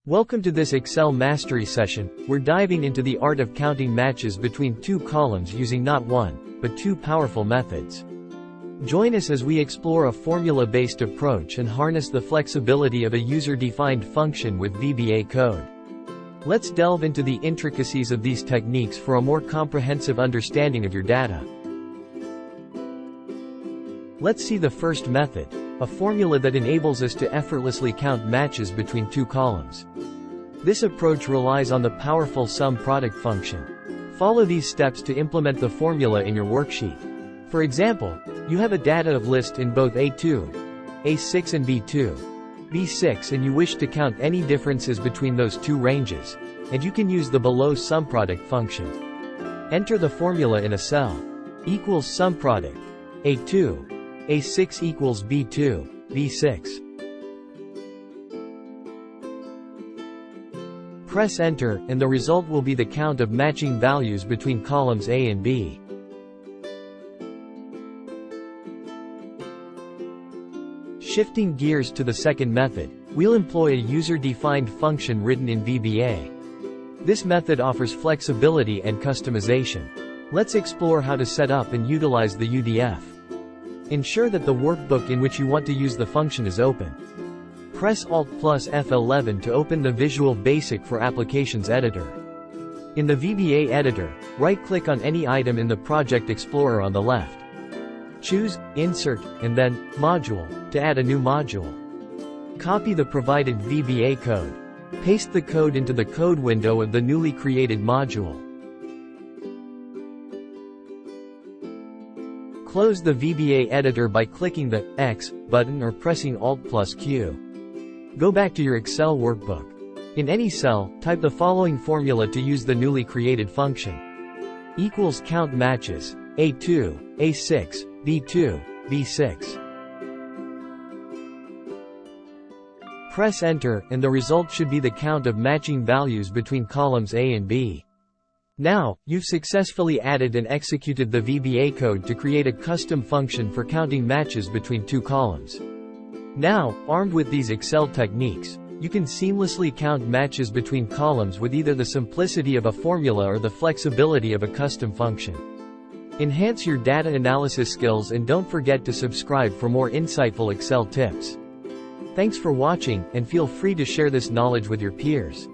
Welcome to this Excel mastery session. We're diving into the art of counting matches between two columns using not one, but two powerful methods. Join us as we explore a formula-based approach and harness the flexibility of a user-defined function with VBA code. Let's delve into the intricacies of these techniques for a more comprehensive understanding of your data. Let's see the first method, a formula that enables us to effortlessly count matches between two columns. This approach relies on the powerful sum product function. Follow these steps to implement the formula in your worksheet. For example, you have a data of list in both A2, A6 and B2, B6, and you wish to count any differences between those two ranges, and you can use the below sum product function. Enter the formula in a cell. Equals sum product. A2, A6 equals B2, B6. Press enter, and the result will be the count of matching values between columns A and B. Shifting gears to the second method, we'll employ a user-defined function written in VBA. This method offers flexibility and customization. Let's explore how to set up and utilize the UDF. Ensure that the workbook in which you want to use the function is open. Press Alt plus F11 to open the Visual Basic for Applications editor. In the VBA editor, right-click on any item in the Project Explorer on the left. Choose Insert, and then Module, to add a new module. Copy the provided VBA code. Paste the code into the code window of the newly created module. Close the VBA editor by clicking the X button or pressing Alt plus Q. Go back to your Excel workbook. In any cell, type the following formula to use the newly created function. Equals count matches, A2, A6, B2, B6. Press enter, and the result should be the count of matching values between columns A and B. Now, you've successfully added and executed the VBA code to create a custom function for counting matches between two columns. Now, armed with these Excel techniques, you can seamlessly count matches between columns with either the simplicity of a formula or the flexibility of a custom function. Enhance your data analysis skills and don't forget to subscribe for more insightful Excel tips. Thanks for watching, and feel free to share this knowledge with your peers.